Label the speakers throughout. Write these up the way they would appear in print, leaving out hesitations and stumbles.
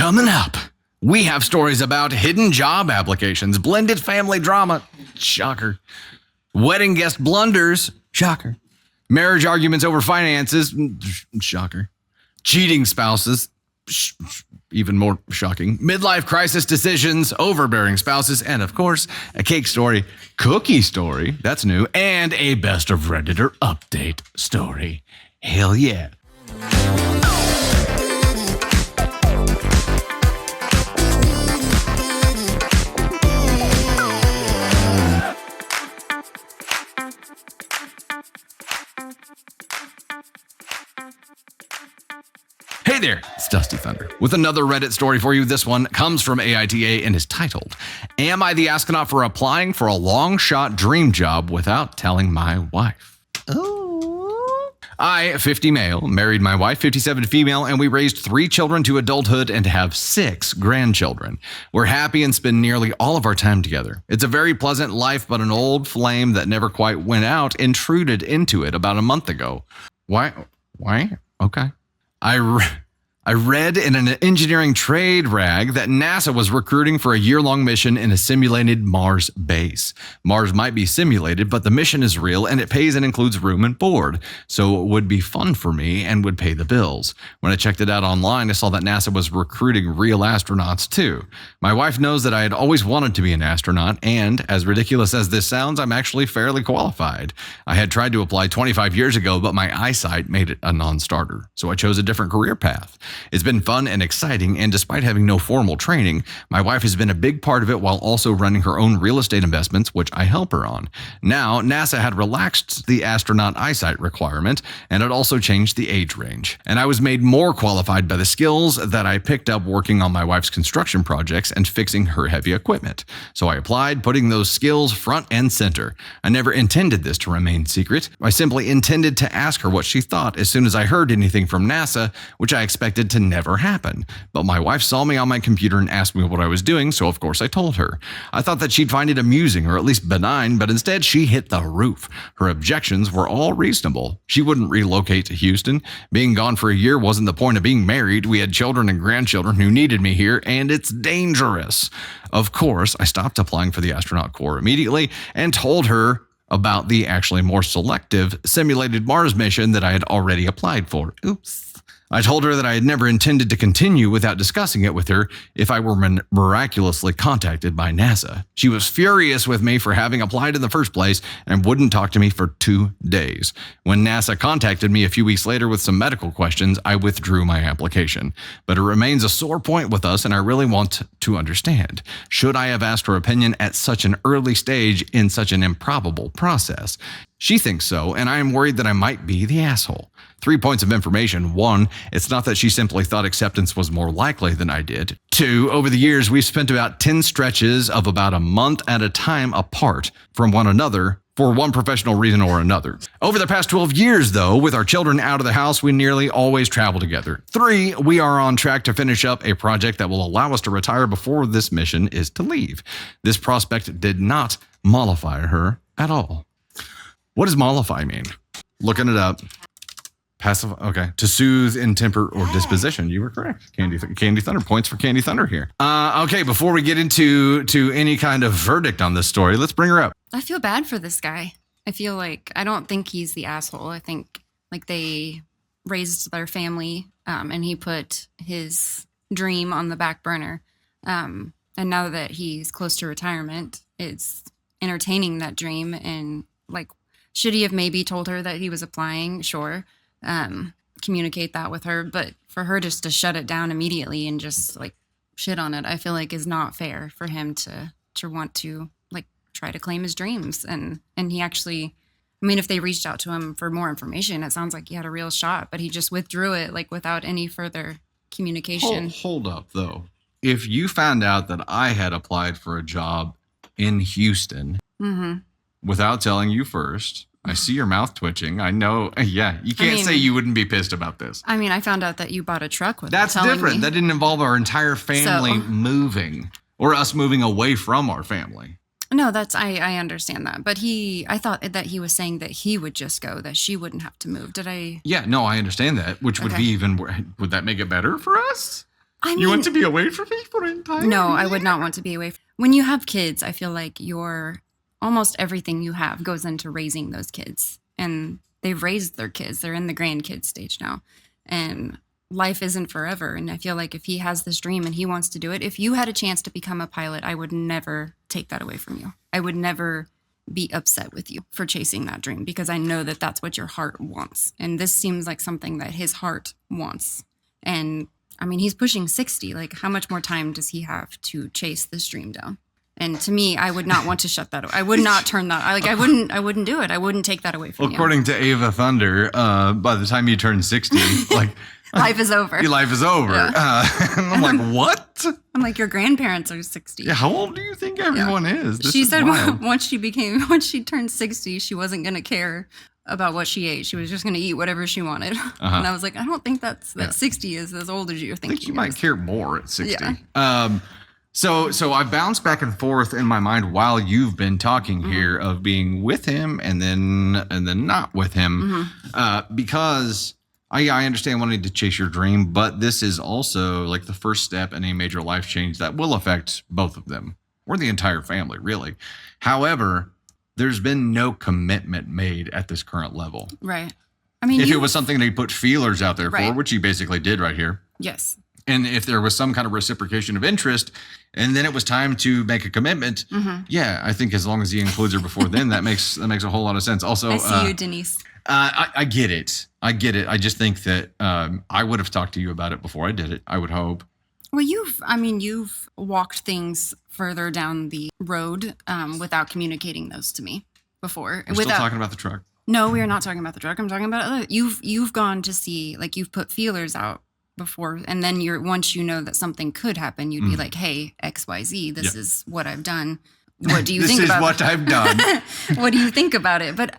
Speaker 1: Coming up, we have stories about hidden job applications, blended family drama, shocker, wedding guest blunders, shocker, marriage arguments over finances, shocker, cheating spouses, even more shocking, midlife crisis decisions, overbearing spouses, and of course, a cake story, cookie story, that's new, and a best of Redditor update story. Hell yeah. Hey there, it's Dusty Thunder with another Reddit story for you. This one comes from AITA and is titled, Am I the Astronaut for Applying for a Long-Shot Dream Job Without Telling My Wife? Oh. I, 50 male, married my wife, 57 female, and we raised 3 children to adulthood and have 6 grandchildren. We're happy and spend nearly all of our time together. It's a very pleasant life, but an old flame that never quite went out intruded into it about a month ago. Why? Okay. I read in an engineering trade rag that NASA was recruiting for a year-long mission in a simulated Mars base. Mars might be simulated, but the mission is real and it pays and includes room and board. So it would be fun for me and would pay the bills. When I checked it out online, I saw that NASA was recruiting real astronauts too. My wife knows that I had always wanted to be an astronaut, and as ridiculous as this sounds, I'm actually fairly qualified. I had tried to apply 25 years ago, but my eyesight made it a non-starter. So I chose a different career path. It's been fun and exciting, and despite having no formal training, my wife has been a big part of it while also running her own real estate investments, which I help her on. Now, NASA had relaxed the astronaut eyesight requirement, and it also changed the age range. And I was made more qualified by the skills that I picked up working on my wife's construction projects and fixing her heavy equipment. So I applied, putting those skills front and center. I never intended this to remain secret. I simply intended to ask her what she thought as soon as I heard anything from NASA, which I expected to never happen. But my wife saw me on my computer and asked me what I was doing, so of course I told her. I thought that she'd find it amusing or at least benign, but instead she hit the roof. Her objections were all reasonable. She wouldn't relocate to Houston. Being gone for a year wasn't the point of being married. We had children and grandchildren who needed me here, and it's dangerous. Of course, I stopped applying for the astronaut corps immediately and told her about the actually more selective simulated Mars mission that I had already applied for. Oops. I told her that I had never intended to continue without discussing it with her if I were miraculously contacted by NASA. She was furious with me for having applied in the first place and wouldn't talk to me for 2 days. When NASA contacted me a few weeks later with some medical questions, I withdrew my application. But it remains a sore point with us, and I really want to understand. Should I have asked her opinion at such an early stage in such an improbable process? She thinks so, and I am worried that I might be the asshole. 3 points of information. 1, it's not that she simply thought acceptance was more likely than I did. 2, over the years, we've spent about 10 stretches of about a month at a time apart from one another for one professional reason or another. Over the past 12 years, though, with our children out of the house, we nearly always travel together. 3, we are on track to finish up a project that will allow us to retire before this mission is to leave. This prospect did not mollify her at all. What does mollify mean? Looking it up. Passive, okay. To soothe in temper or disposition. You were correct. Candy Thunder. Points for Candy Thunder here. Okay, before we get into any kind of verdict on this story, let's bring her up.
Speaker 2: I feel bad for this guy. I don't think he's the asshole. I think they raised their family and he put his dream on the back burner. And now that he's close to retirement, it's entertaining that dream. And should he have maybe told her that he was applying? Sure. Communicate that with her, but for her just to shut it down immediately and just shit on it, I feel is not fair for him to want to try to claim his dreams. And he actually, if they reached out to him for more information, it sounds like he had a real shot, but he just withdrew it without any further communication.
Speaker 1: Hold up though. If you found out that I had applied for a job in Houston without telling you first, I see your mouth twitching. I know. Yeah, you can't say you wouldn't be pissed about this.
Speaker 2: I found out that you bought a truck with
Speaker 1: That's different. That didn't involve our entire family moving or us moving away from our family.
Speaker 2: No, I understand that. But I thought that he was saying that he would just go, that she wouldn't have to move. Did I?
Speaker 1: Yeah, no, I understand that, which would be would that make it better for us? You want to be away from me for an entire
Speaker 2: No, I
Speaker 1: year?
Speaker 2: would not want to be away. When you have kids, I feel like almost everything you have goes into raising those kids. And they've raised their kids. They're in the grandkid stage now. And life isn't forever. And I feel like if he has this dream and he wants to do it, if you had a chance to become a pilot, I would never take that away from you. I would never be upset with you for chasing that dream because I know that that's what your heart wants. And this seems like something that his heart wants. And I mean, he's pushing 60. Like, how much more time does he have to chase this dream down? And to me, I would not want to shut that. I would not turn that. I wouldn't do it. I wouldn't take that away from you.
Speaker 1: According to Ava Thunder, by the time you turn 60, like
Speaker 2: life is over.
Speaker 1: Your life is over.
Speaker 2: Yeah.
Speaker 1: And I'm like, what?
Speaker 2: I'm like, your grandparents are 60.
Speaker 1: Yeah, how old do you think everyone is?
Speaker 2: She said once she turned 60, she wasn't going to care about what she ate. She was just going to eat whatever she wanted. And I was like, I don't think that 60 is as old as you're thinking.
Speaker 1: I think you might care more at 60.
Speaker 2: Yeah.
Speaker 1: So I bounced back and forth in my mind while you've been talking here of being with him and then not with him, because I understand wanting to chase your dream, but this is also like the first step in a major life change that will affect both of them or the entire family, really. However, there's been no commitment made at this current level.
Speaker 2: Right. I mean,
Speaker 1: if it was something they put feelers out there for, which he basically did right here.
Speaker 2: Yes.
Speaker 1: And if there was some kind of reciprocation of interest, and then it was time to make a commitment, yeah, I think as long as he includes her before then, that makes a whole lot of sense. Also,
Speaker 2: I see you, Denise.
Speaker 1: I get it. I just think that I would have talked to you about it before I did it. I would hope.
Speaker 2: Well, you've walked things further down the road without communicating those to me before.
Speaker 1: We're still talking about the truck.
Speaker 2: No, we are not talking about the truck. I'm talking about you've gone to see, like, you've put feelers out before, and then once you know that something could happen, you'd be like, hey, XYZ, this is what I've done. What do you think about it?
Speaker 1: This is what I've done.
Speaker 2: What do you think about it? But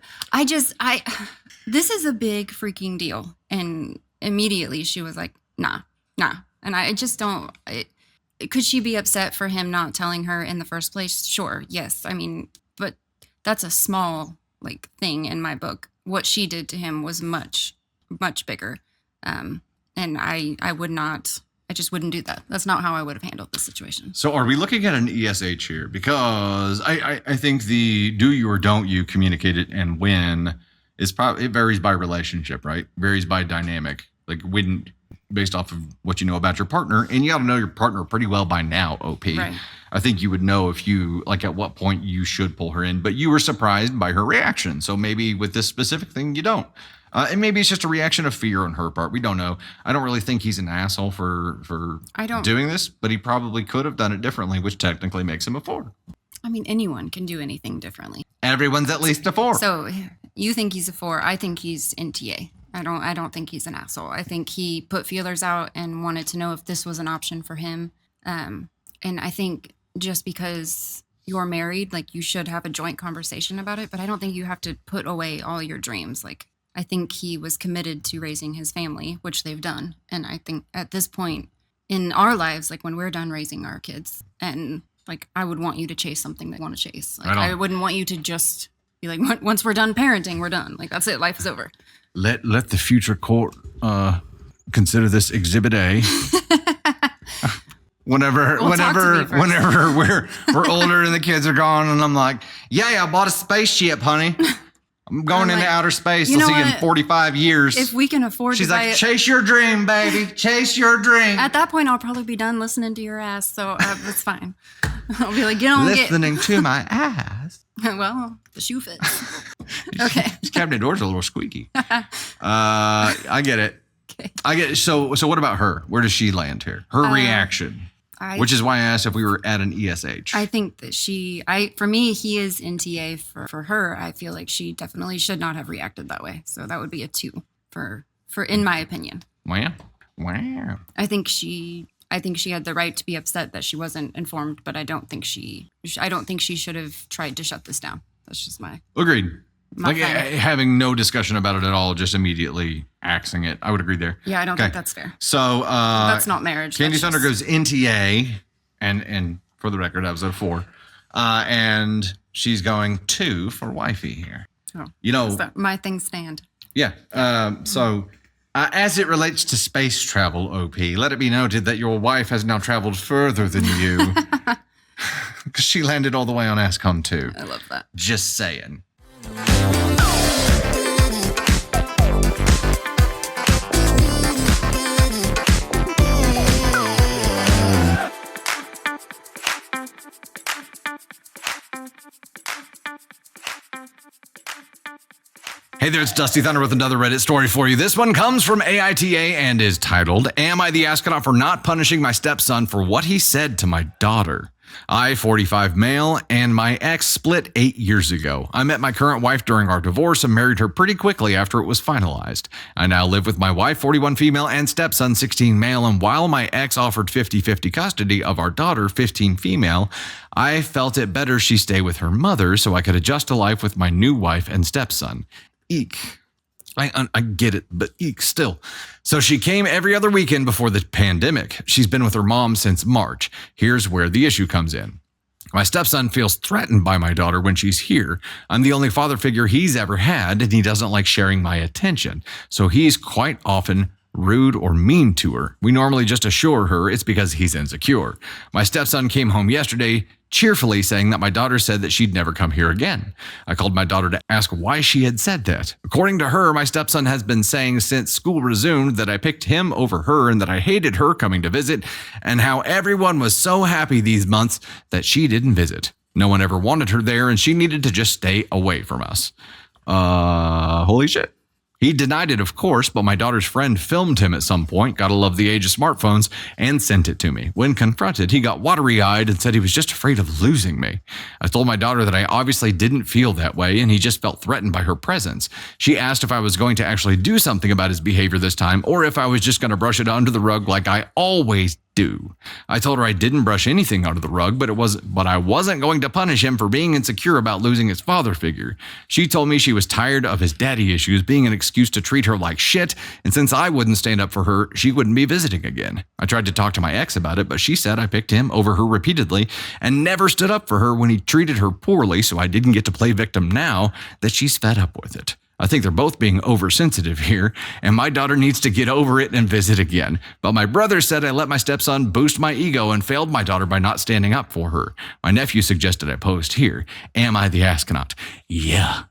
Speaker 2: this is a big freaking deal. And immediately she was like, nah. And I just don't, could she be upset for him not telling her in the first place? Sure. Yes. I mean, but that's a small thing in my book. What she did to him was much, much bigger. And I just wouldn't do that. That's not how I would have handled the situation.
Speaker 1: So are we looking at an ESH here? Because I think the do you or don't you communicate it and when is probably, it varies by relationship, right? Varies by dynamic. Like when, based off of what you know about your partner, and you got to know your partner pretty well by now, OP.
Speaker 2: Right.
Speaker 1: I think you would know if you, at what point you should pull her in, but you were surprised by her reaction. So maybe with this specific thing, you don't. And maybe it's just a reaction of fear on her part. We don't know. I don't really think he's an asshole for doing this, but he probably could have done it differently, which technically makes him a 4.
Speaker 2: I mean, anyone can do anything differently.
Speaker 1: Everyone's at least a 4.
Speaker 2: So you think he's a 4. I think he's NTA. I don't think he's an asshole. I think he put feelers out and wanted to know if this was an option for him. And I think just because you're married, you should have a joint conversation about it. But I don't think you have to put away all your dreams. I think he was committed to raising his family, which they've done. And I think at this point in our lives, when we're done raising our kids, and I would want you to chase something that you want to chase. I wouldn't want you to just be like, once we're done parenting, we're done. That's it. Life is over.
Speaker 1: Let the future court consider this Exhibit A. Whenever we're older and the kids are gone, and I'm like, yeah, I bought a spaceship, honey. I'm going into outer space. I'll see you in 45 years.
Speaker 2: If we can afford
Speaker 1: She's
Speaker 2: to buy
Speaker 1: like, chase your dream, baby. Chase your dream.
Speaker 2: At that point, I'll probably be done listening to your ass, so it's fine. I'll be like, get on.
Speaker 1: Listening to my ass.
Speaker 2: Well, the shoe fits. Okay.
Speaker 1: This cabinet door's a little squeaky. I get it. Okay. I get it. So what about her? Where does she land here? Her reaction. Which is why I asked if we were at an ESH.
Speaker 2: I think that for me, he is NTA. For her, I feel like she definitely should not have reacted that way. So that would be a 2 for in my opinion.
Speaker 1: Wow.
Speaker 2: I think she had the right to be upset that she wasn't informed, but I don't think she should have tried to shut this down. That's just my
Speaker 1: agreed. Having no discussion about it at all, just immediately axing it. I would agree there.
Speaker 2: Yeah, I don't think that's fair.
Speaker 1: So
Speaker 2: that's not marriage.
Speaker 1: Candy Thunder goes NTA, and for the record, I was at a 4, and she's going 2 for wifey here.
Speaker 2: Oh,
Speaker 1: you know,
Speaker 2: my things stand.
Speaker 1: Yeah. So As it relates to space travel, OP, let it be noted that your wife has now traveled further than you. Because she landed all the way on ASCOM too.
Speaker 2: I love that.
Speaker 1: Just saying. Hey there, it's Dusty Thunder with another Reddit story for you. This one comes from AITA and is titled, Am I the Astronaut for Not Punishing My Stepson for What He Said to My Daughter? I, 45 male, and my ex split 8 years ago. I met my current wife during our divorce and married her pretty quickly after it was finalized. I now live with my wife, 41 female, and stepson, 16 male, and while my ex offered 50-50 custody of our daughter, 15 female, I felt it better she stay with her mother so I could adjust to life with my new wife and stepson. Eek. I get it, but eek still. So she came every other weekend before the pandemic. She's been with her mom since March. Here's where the issue comes in. My stepson feels threatened by my daughter when she's here. I'm the only father figure he's ever had, and he doesn't like sharing my attention. So he's quite often rude or mean to her. We normally just assure her it's because he's insecure. My stepson came home yesterday cheerfully saying that my daughter said that she'd never come here again. I called my daughter to ask why she had said that. According to her, my stepson has been saying since school resumed that I picked him over her and that I hated her coming to visit, and how everyone was so happy these months that she didn't visit. No one ever wanted her there, and she needed to just stay away from us. Holy shit. He denied it, of course, but my daughter's friend filmed him at some point, gotta love the age of smartphones, and sent it to me. When confronted, he got watery-eyed and said he was just afraid of losing me. I told my daughter that I obviously didn't feel that way, and he just felt threatened by her presence. She asked if I was going to actually do something about his behavior this time, or if I was just going to brush it under the rug like I always do. I told her I didn't brush anything under the rug, but I wasn't going to punish him for being insecure about losing his father figure. She told me she was tired of his daddy issues being an excuse to treat her like shit, and since I wouldn't stand up for her, she wouldn't be visiting again. I tried to talk to my ex about it, but she said I picked him over her repeatedly and never stood up for her when he treated her poorly, so I didn't get to play victim now that she's fed up with it. I think they're both being oversensitive here, and my daughter needs to get over it and visit again. But my brother said I let my stepson boost my ego and failed my daughter by not standing up for her. My nephew suggested I post here. Am I the astronaut? Yeah,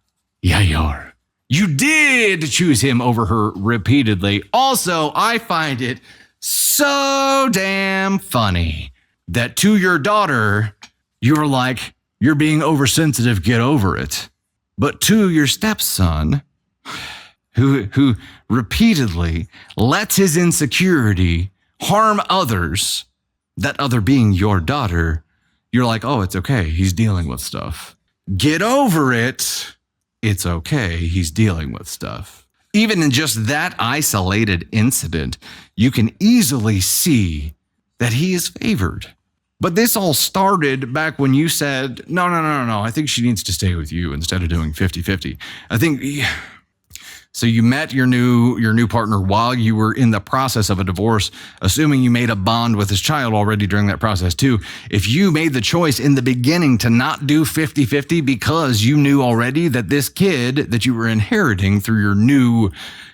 Speaker 1: you are. You did choose him over her repeatedly. Also, I find it so damn funny that to your daughter, you're like, you're being oversensitive, get over it. But to your stepson, who repeatedly lets his insecurity harm others, that other being your daughter, you're like, oh, it's okay, he's dealing with stuff. Get over it. It's okay, he's dealing with stuff. Even in just that isolated incident, you can easily see that he is favored. But this all started back when you said, no, I think she needs to stay with you instead of doing 50-50. I think, so you met your new partner while you were in the process of a divorce, assuming you made a bond with his child already during that process too. If you made the choice in the beginning to not do 50-50 because you knew already that this kid that you were inheriting through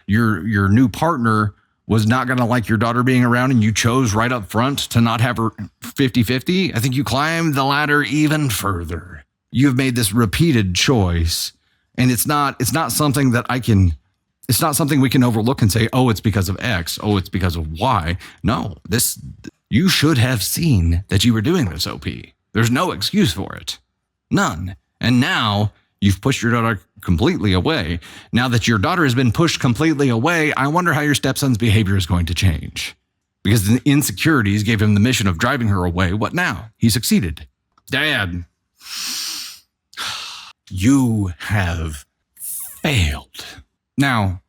Speaker 1: your new partner was not going to like your daughter being around, and you chose right up front to not have her 50-50, I think you climbed the ladder even further. You've made this repeated choice, and it's not something that it's not something we can overlook and say, oh, it's because of X, oh, it's because of Y. No, you should have seen that you were doing this, OP. There's no excuse for it. None. And now you've pushed your daughter completely away. Now that your daughter has been pushed completely away, I wonder how your stepson's behavior is going to change. Because the insecurities gave him the mission of driving her away. What now? He succeeded. Dad, you have failed. Now,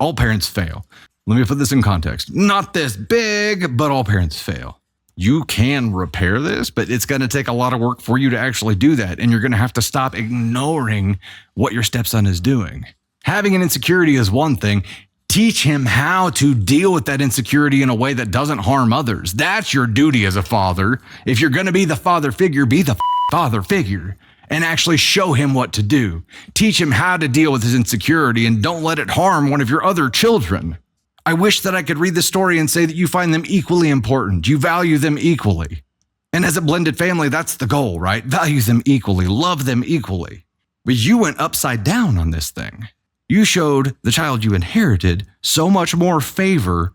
Speaker 1: all parents fail. Let me put this in context. Not this big, but all parents fail. You can repair this, but it's going to take a lot of work for you to actually do that. And you're going to have to stop ignoring what your stepson is doing. Having an insecurity is one thing. Teach him how to deal with that insecurity in a way that doesn't harm others. That's your duty as a father. If you're going to be the father figure, be the father figure and actually show him what to do. Teach him how to deal with his insecurity and don't let it harm one of your other children. I wish that I could read the story and say that you find them equally important. You value them equally. And as a blended family, that's the goal, right? Value them equally, love them equally. But you went upside down on this thing. You showed the child you inherited so much more favor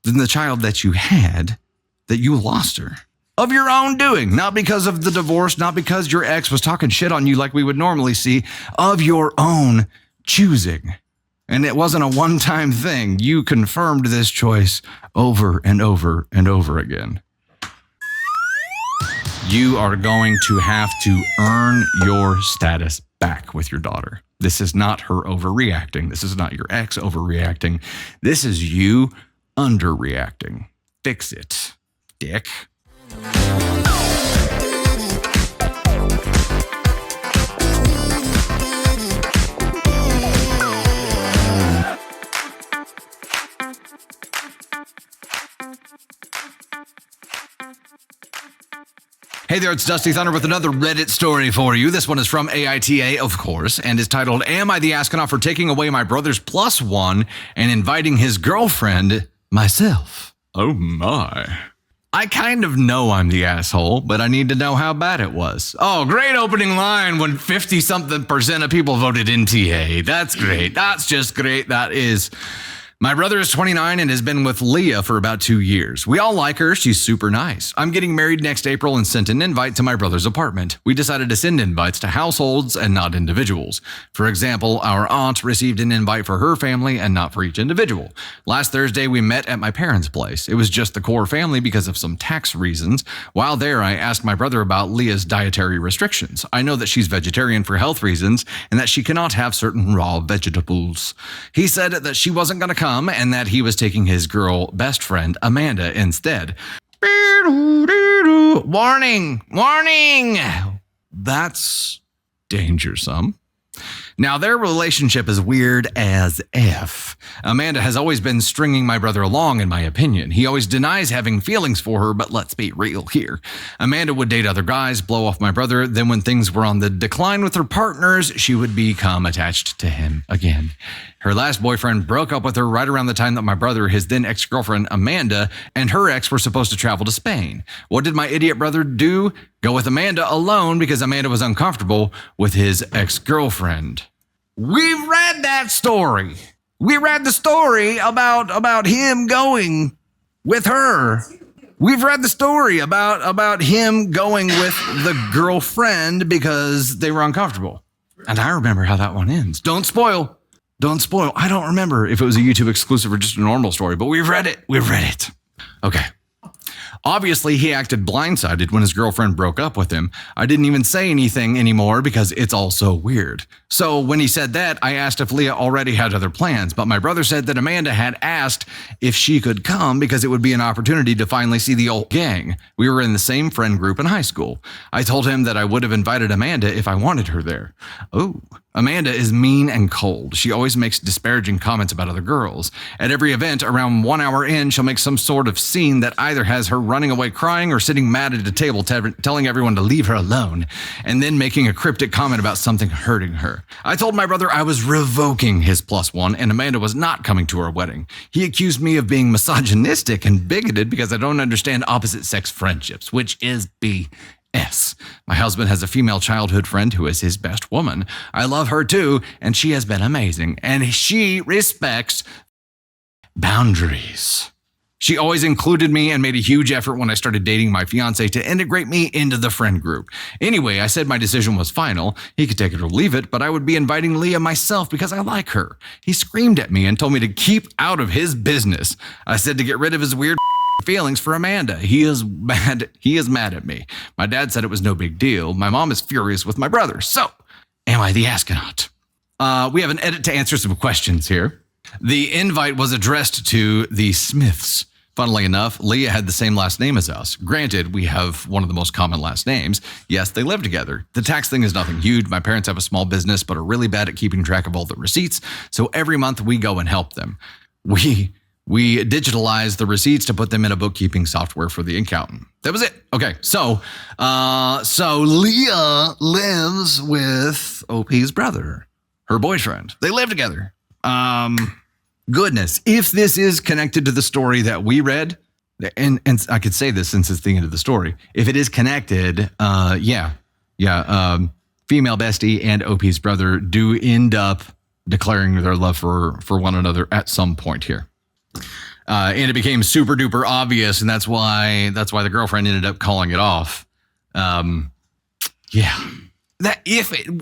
Speaker 1: than the child that you had that you lost her. Of your own doing, not because of the divorce, not because your ex was talking shit on you like we would normally see, of your own choosing. And it wasn't a one-time thing. You confirmed this choice over and over and over again. You are going to have to earn your status back with your daughter. This is not her overreacting. This is not your ex overreacting. This is you underreacting. Fix it, dick. Hey there, it's Dusty Thunder with another Reddit story for you. This one is from AITA, of course, and is titled, Am I the Astronaut for Taking Away My Brother's +1 and Inviting His Girlfriend Myself? Oh my. I kind of know I'm the asshole, but I need to know how bad it was. Oh, great opening line when 50-something% of people voted NTA. That's great. That's just great. That is... My brother is 29 and has been with Leah for about 2 years. We all like her. She's super nice. I'm getting married next April and sent an invite to my brother's apartment. We decided to send invites to households and not individuals. For example, our aunt received an invite for her family and not for each individual. Last Thursday, we met at my parents' place. It was just the core family because of some tax reasons. While there, I asked my brother about Leah's dietary restrictions. I know that she's vegetarian for health reasons and that she cannot have certain raw vegetables. He said that she wasn't going to come and that he was taking his girl best friend, Amanda, instead. Warning! Warning! That's dangersome. Now, their relationship is weird as F. Amanda has always been stringing my brother along, in my opinion. He always denies having feelings for her, but let's be real here. Amanda would date other guys, blow off my brother, then when things were on the decline with her partners, she would become attached to him again. Her last boyfriend broke up with her right around the time that my brother, his then ex-girlfriend, Amanda, and her ex were supposed to travel to Spain. What did my idiot brother do? Go with Amanda alone because Amanda was uncomfortable with his ex-girlfriend. We've read that story. We read the story about him going with her. We've read the story about him going with the girlfriend because they were uncomfortable. And I remember how that one ends. Don't spoil. Don't spoil. I don't remember if it was a YouTube exclusive or just a normal story, but we've read it. We've read it. Okay. Obviously, he acted blindsided when his girlfriend broke up with him. I didn't even say anything anymore because it's all so weird. So when he said that, I asked if Leah already had other plans, but my brother said that Amanda had asked if she could come because it would be an opportunity to finally see the old gang. We were in the same friend group in high school. I told him that I would have invited Amanda if I wanted her there. Oh, Amanda is mean and cold. She always makes disparaging comments about other girls. At every event, around 1 hour in, she'll make some sort of scene that either has her running away crying or sitting mad at a table telling everyone to leave her alone, and then making a cryptic comment about something hurting her. I told my brother I was revoking his +1 and Amanda was not coming to our wedding. He accused me of being misogynistic and bigoted because I don't understand opposite sex friendships, which is BS. My husband has a female childhood friend who is his best woman. I love her too, and she has been amazing, and she respects boundaries. She always included me and made a huge effort when I started dating my fiance to integrate me into the friend group. Anyway, I said my decision was final. He could take it or leave it, but I would be inviting Leah myself because I like her. He screamed at me and told me to keep out of his business. I said to get rid of his weird feelings for Amanda. He is mad at me. My dad said it was no big deal. My mom is furious with my brother. So, am I the astronaut? We have an edit to answer some questions here. The invite was addressed to the Smiths. Funnily enough, Leah had the same last name as us. Granted, we have one of the most common last names. Yes, they live together. The tax thing is nothing huge. My parents have a small business, but are really bad at keeping track of all the receipts. So every month we go and help them. We digitalize the receipts to put them in a bookkeeping software for the accountant. That was it. Okay, so Leah lives with OP's brother, her boyfriend. They live together. goodness, if this is connected to the story that we read, and I could say this since it's the end of the story, if it is connected, female bestie and OP's brother do end up declaring their love for one another at some point here. And it became super duper obvious, and that's why the girlfriend ended up calling it off. That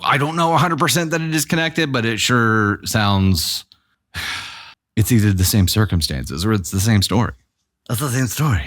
Speaker 1: I don't know 100% that it is connected, but it sure sounds it's either the same circumstances or it's the same story. It's the same story.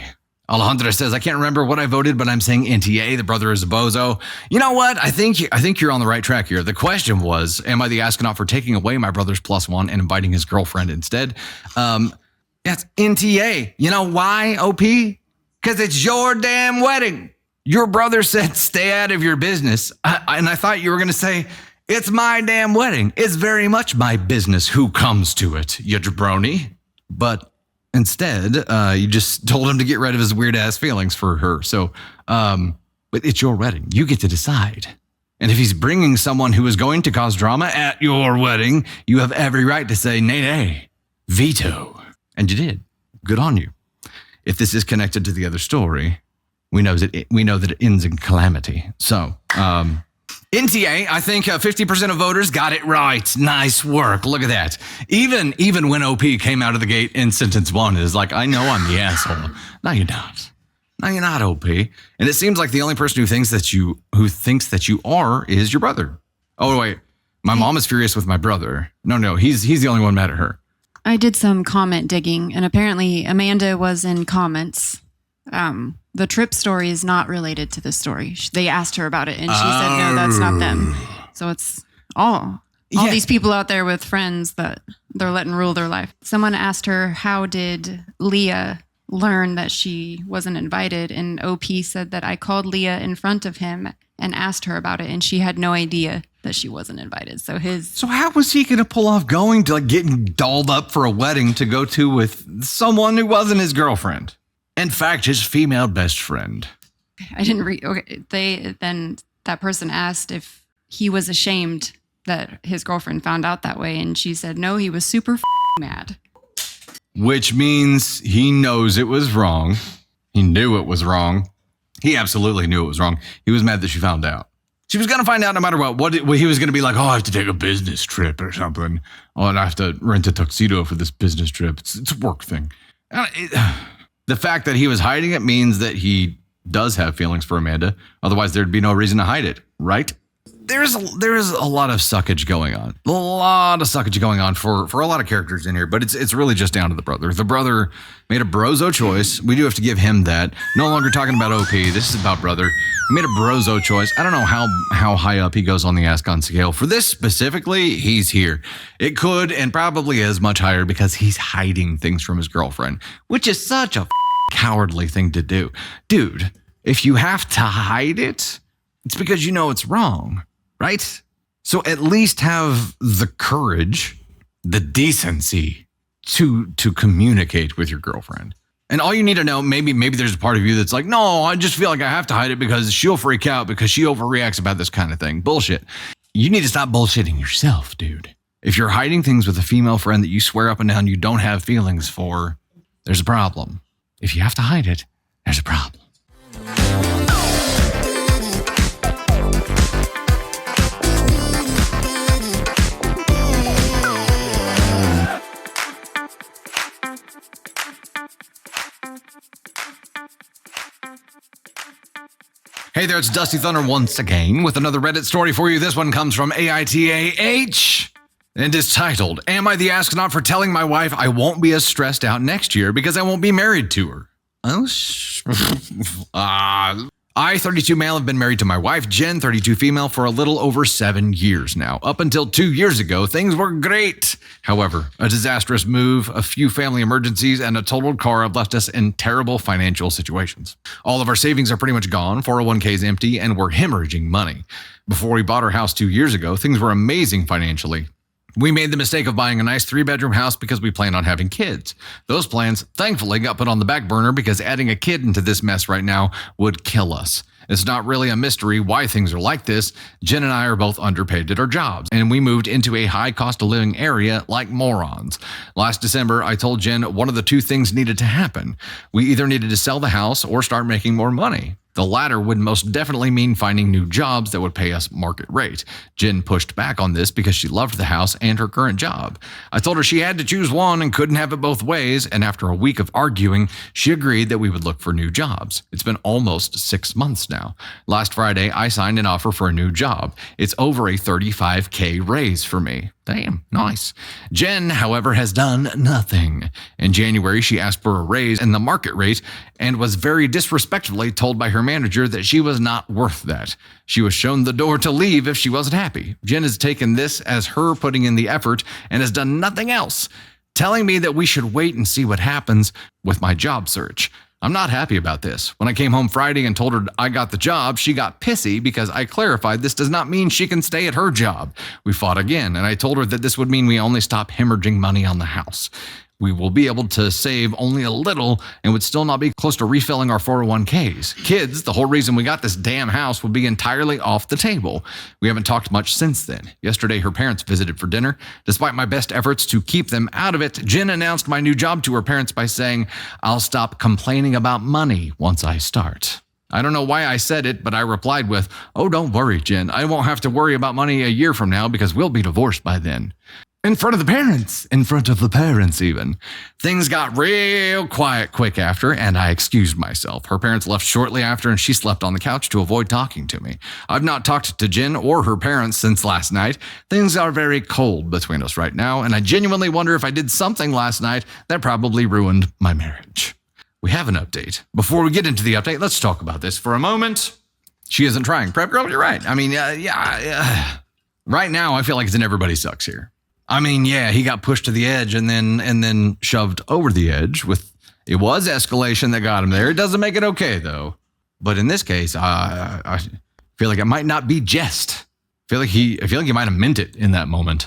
Speaker 1: Alejandra says, I can't remember what I voted, but I'm saying NTA. The brother is a bozo. You know what? I think you're on the right track here. The question was, am I the astronaut for taking away my brother's +1 and inviting his girlfriend instead? That's NTA. You know why, OP? Because it's your damn wedding. Your brother said, stay out of your business. And I thought you were going to say, it's my damn wedding. It's very much my business who comes to it, you jabroni. But instead, you just told him to get rid of his weird ass feelings for her. So, but it's your wedding. You get to decide. And if he's bringing someone who is going to cause drama at your wedding, you have every right to say, nay, veto. And you did. Good on you. If this is connected to the other story, we know that it ends in calamity. So, NTA, I think 50% of voters got it right. Nice work. Look at that. Even when OP came out of the gate in sentence 1, it is like, I know I'm the asshole. No, you're not. No, you're not, OP. And it seems like the only person who thinks that you are is your brother. Oh, wait. My mom is furious with my brother. No, he's the only one mad at her.
Speaker 2: I did some comment digging, and apparently Amanda was in comments. The trip story is not related to this story. They asked her about it, and she said, no, that's not them. So it's all these people out there with friends that they're letting rule their life. Someone asked her, how did Leah learn that she wasn't invited? And OP said that I called Leah in front of him and asked her about it, and she had no idea that she wasn't invited. So
Speaker 1: how was he going to pull off going to getting dolled up for a wedding to go to with someone who wasn't his girlfriend? In fact, his female best friend.
Speaker 2: I didn't read. Okay. Then that person asked if he was ashamed that his girlfriend found out that way. And she said, no, he was super mad.
Speaker 1: Which means he knows it was wrong. He knew it was wrong. He absolutely knew it was wrong. He was mad that she found out. She was going to find out no matter what he was going to be like, I have to take a business trip or something. And I have to rent a tuxedo for this business trip. It's a work thing. The fact that he was hiding it means that he does have feelings for Amanda. Otherwise, there'd be no reason to hide it, right? There is a lot of suckage going on. A lot of suckage going on for a lot of characters in here, but it's really just down to the brother. The brother made a brozo choice. We do have to give him that. No longer talking about OP. This is about brother. He made a brozo choice. I don't know how high up he goes on the Ascon scale. For this specifically, he's here. It could and probably is much higher because he's hiding things from his girlfriend, which is such a cowardly thing to do. Dude, if you have to hide it, it's because you know it's wrong, right? So at least have the courage, the decency to communicate with your girlfriend. And all you need to know, maybe there's a part of you that's like, no, I just feel like I have to hide it because she'll freak out because she overreacts about this kind of thing. Bullshit. You need to stop bullshitting yourself, dude. If you're hiding things with a female friend that you swear up and down you don't have feelings for, there's a problem. If you have to hide it, there's a problem. Hey there, it's Dusty Thunder once again with another Reddit story for you. This one comes from AITAH and is titled, Am I the astronaut for telling my wife I won't be as stressed out next year because I won't be married to her? I, 32 male, have been married to my wife, Jen, 32 female, for a little over 7 years now. Up until 2 years ago, things were great. However, a disastrous move, a few family emergencies, and a totaled car have left us in terrible financial situations. All of our savings are pretty much gone, 401k is empty, and we're hemorrhaging money. Before we bought our house 2 years ago, things were amazing financially. We made the mistake of buying a nice 3-bedroom house because we planned on having kids. Those plans, thankfully, got put on the back burner because adding a kid into this mess right now would kill us. It's not really a mystery why things are like this. Jen and I are both underpaid at our jobs, and we moved into a high cost of living area like morons. Last December, I told Jen one of the two things needed to happen. We either needed to sell the house or start making more money. The latter would most definitely mean finding new jobs that would pay us market rate. Jen pushed back on this because she loved the house and her current job. I told her she had to choose one and couldn't have it both ways, and after a week of arguing, she agreed that we would look for new jobs. It's been almost 6 months now. Last Friday, I signed an offer for a new job. It's over a $35K raise for me. Damn, nice. Jen, however, has done nothing. In January, she asked for a raise in the market rate and was very disrespectfully told by her manager that she was not worth that. She was shown the door to leave if she wasn't happy. Jen has taken this as her putting in the effort and has done nothing else, telling me that we should wait and see what happens with my job search. I'm not happy about this. When I came home Friday and told her I got the job, she got pissy because I clarified this does not mean she can stay at her job. We fought again, and I told her that this would mean we only stop hemorrhaging money on the house. We will be able to save only a little and would still not be close to refilling our 401ks. Kids, the whole reason we got this damn house, would be entirely off the table. We haven't talked much since then. Yesterday, her parents visited for dinner. Despite my best efforts to keep them out of it, Jen announced my new job to her parents by saying, "I'll stop complaining about money once I start." I don't know why I said it, but I replied with, "Oh, don't worry, Jen. I won't have to worry about money a year from now because we'll be divorced by then." In front of the parents even. Things got real quiet quick after, and I excused myself. Her parents left shortly after, and she slept on the couch to avoid talking to me. I've not talked to Jen or her parents since last night. Things are very cold between us right now, and I genuinely wonder if I did something last night that probably ruined my marriage. We have an update. Before we get into the update, let's talk about this for a moment. She isn't trying. Prep girl, you're right. I mean, right now, I feel like it's an everybody sucks here. I mean, yeah, he got pushed to the edge and then shoved over the edge with, it was escalation that got him there. It doesn't make it okay though. But in this case, I feel like it might not be jest. I feel like he might have meant it in that moment.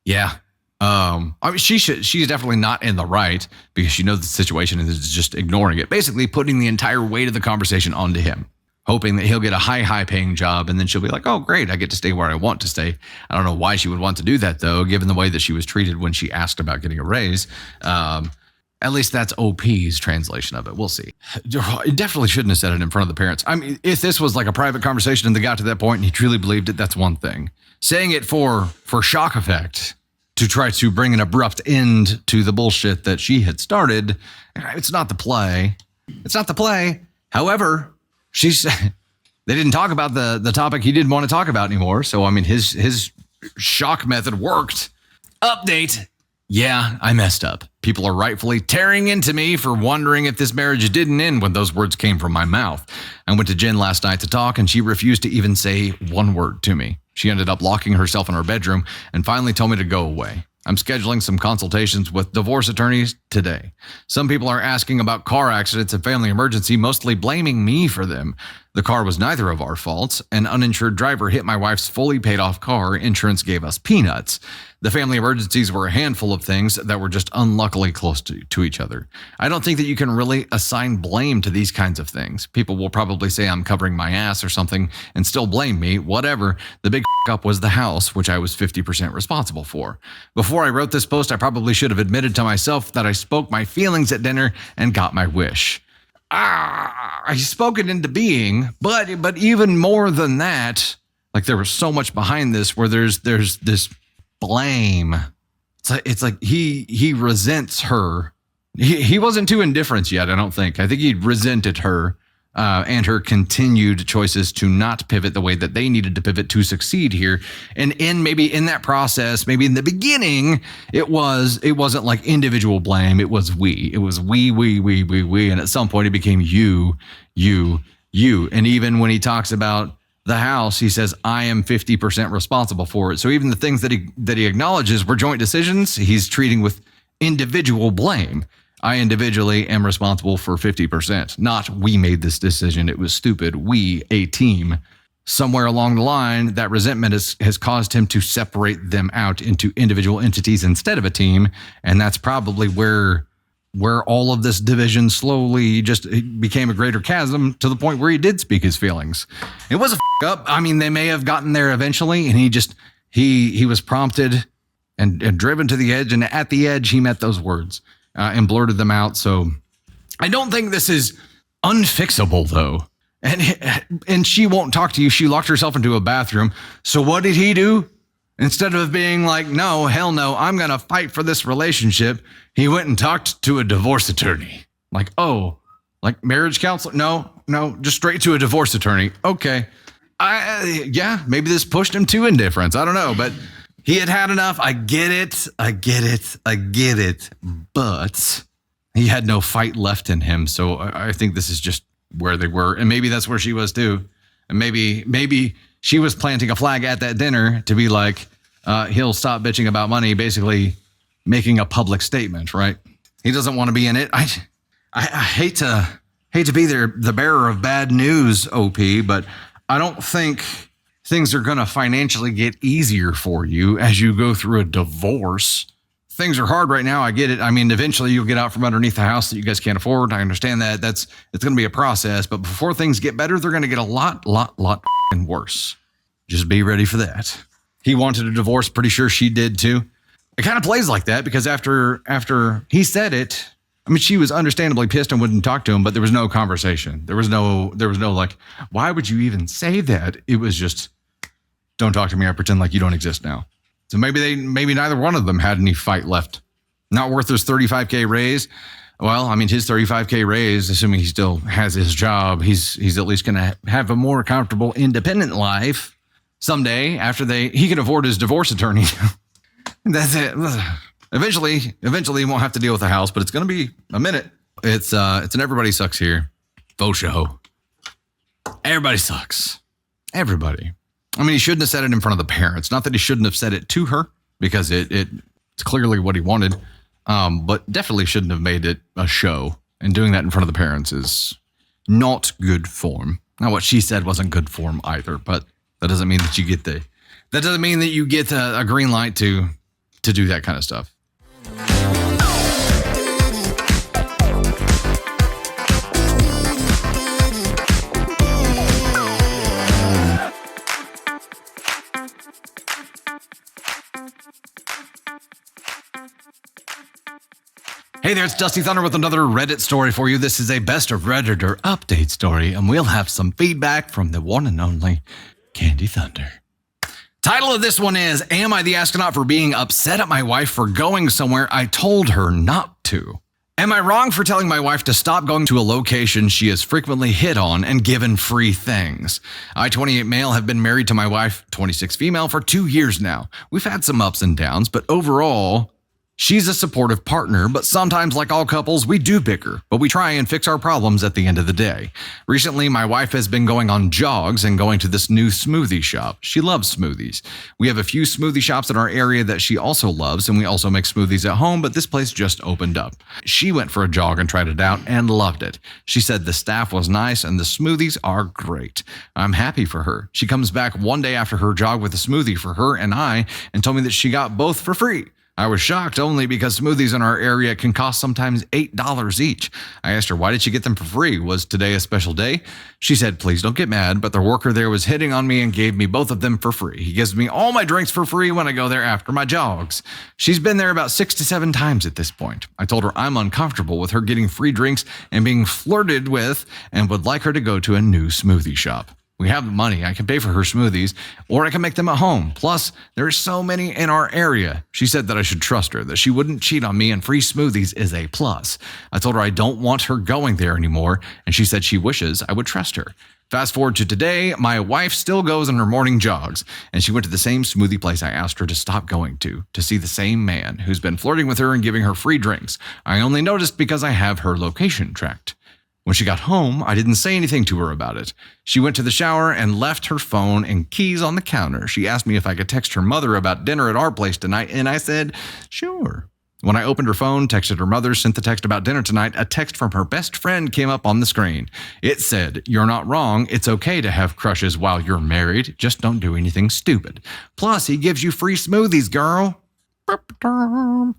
Speaker 1: Yeah. I mean, she's definitely not in the right because she knows the situation and is just ignoring it. Basically putting the entire weight of the conversation onto him, hoping that he'll get a high paying job. And then she'll be like, "Oh, great, I get to stay where I want to stay." I don't know why she would want to do that, though, given the way that she was treated when she asked about getting a raise. At least that's OP's translation of it. We'll see. It definitely shouldn't have said it in front of the parents. I mean, if this was like a private conversation and they got to that point and he truly believed it, that's one thing. Saying it for shock effect to try to bring an abrupt end to the bullshit that she had started, it's not the play. It's not the play. However, they didn't talk about the topic he didn't want to talk about anymore. So, I mean, his shock method worked. Update. Yeah, I messed up. People are rightfully tearing into me for wondering if this marriage didn't end when those words came from my mouth. I went to Jen last night to talk, and she refused to even say one word to me. She ended up locking herself in her bedroom and finally told me to go away. I'm scheduling some consultations with divorce attorneys today. Some people are asking about car accidents and family emergency, mostly blaming me for them. The car was neither of our faults. An uninsured driver hit my wife's fully paid off car. Insurance gave us peanuts. The family emergencies were a handful of things that were just unluckily close to each other. I don't think that you can really assign blame to these kinds of things. People will probably say I'm covering my ass or something and still blame me, whatever. The big up was the house, which I was 50% responsible for. Before I wrote this post, I probably should have admitted to myself that I spoke my feelings at dinner and got my wish. I spoke it into being, but even more than that, like there was so much behind this where there's this blame. It's like he resents her. He wasn't too indifferent yet, I don't think. I think he resented her and her continued choices to not pivot the way that they needed to pivot to succeed here. And maybe in that process, maybe in the beginning, it wasn't like individual blame. It was we. It was we. And at some point it became you. And even when he talks about the house, he says, I am 50% responsible for it. So even the things that he acknowledges were joint decisions, he's treating with individual blame. I individually am responsible for 50%, not we made this decision. It was stupid. We, a team. Somewhere along the line, that resentment has caused him to separate them out into individual entities instead of a team. And that's probably where where all of this division slowly just became a greater chasm to the point where he did speak his feelings. It was a up. I mean, they may have gotten there eventually, and he was prompted and driven to the edge, and at the edge, he met those words and blurted them out. So I don't think this is unfixable, though. And she won't talk to you. She locked herself into a bathroom. So what did he do? Instead of being like, no, hell no, I'm going to fight for this relationship, he went and talked to a divorce attorney. Like, oh, like marriage counselor? No, just straight to a divorce attorney. Okay. Yeah, maybe this pushed him to indifference. I don't know, but he had enough. I get it. But he had no fight left in him. So I think this is just where they were. And maybe that's where she was too. And maybe she was planting a flag at that dinner to be like, he'll stop bitching about money, basically making a public statement, right? He doesn't want to be in it. I hate to be the bearer of bad news, OP, but I don't think things are going to financially get easier for you as you go through a divorce. Things are hard right now. I get it. I mean, eventually you'll get out from underneath the house that you guys can't afford. I understand that. It's going to be a process, but before things get better, they're going to get a lot worse. Just be ready for that. He wanted a divorce. Pretty sure she did too. It kind of plays like that because after he said it, I mean, she was understandably pissed and wouldn't talk to him, but there was no conversation. There was no like, why would you even say that? It was just, don't talk to me. I pretend like you don't exist now. So maybe neither one of them had any fight left. Not worth his $35K raise. Well, I mean, his $35K raise, assuming he still has his job, he's at least going to have a more comfortable, independent life someday after he can afford his divorce attorney. That's it. Eventually he won't have to deal with the house, but it's going to be a minute. It's an everybody sucks here faux show. Everybody sucks. Everybody. I mean, he shouldn't have said it in front of the parents. Not that he shouldn't have said it to her, because it's clearly what he wanted. But definitely shouldn't have made it a show. And doing that in front of the parents is not good form. Now, what she said wasn't good form either, but that doesn't mean that you get a green light to do that kind of stuff. Hey there, it's Dusty Thunder with another Reddit story for you. This is a Best of Redditor update story, and we'll have some feedback from the one and only Candy Thunder. Title of this one is, Am I the Astronaut for Being Upset at My Wife for Going Somewhere I Told Her Not to? Am I wrong for telling my wife to stop going to a location she has frequently hit on and given free things? I, 28 male, have been married to my wife, 26 female, for 2 years now. We've had some ups and downs, but overall, she's a supportive partner, but sometimes, like all couples, we do bicker, but we try and fix our problems at the end of the day. Recently, my wife has been going on jogs and going to this new smoothie shop. She loves smoothies. We have a few smoothie shops in our area that she also loves, and we also make smoothies at home, but this place just opened up. She went for a jog and tried it out and loved it. She said the staff was nice and the smoothies are great. I'm happy for her. She comes back one day after her jog with a smoothie for her and I and told me that she got both for free. I was shocked only because smoothies in our area can cost sometimes $8 each. I asked her, why did she get them for free? Was today a special day? She said, please don't get mad, but the worker there was hitting on me and gave me both of them for free. He gives me all my drinks for free when I go there after my jogs. She's been there about 6 to 7 times at this point. I told her I'm uncomfortable with her getting free drinks and being flirted with and would like her to go to a new smoothie shop. We have the money. I can pay for her smoothies, or I can make them at home. Plus, there are so many in our area. She said that I should trust her, that she wouldn't cheat on me, and free smoothies is a plus. I told her I don't want her going there anymore, and she said she wishes I would trust her. Fast forward to today, my wife still goes on her morning jogs, and she went to the same smoothie place I asked her to stop going to see the same man who's been flirting with her and giving her free drinks. I only noticed because I have her location tracked. When she got home, I didn't say anything to her about it. She went to the shower and left her phone and keys on the counter. She asked me if I could text her mother about dinner at our place tonight, and I said, sure. When I opened her phone, texted her mother, sent the text about dinner tonight, a text from her best friend came up on the screen. It said, you're not wrong. It's okay to have crushes while you're married. Just don't do anything stupid. Plus, he gives you free smoothies, girl.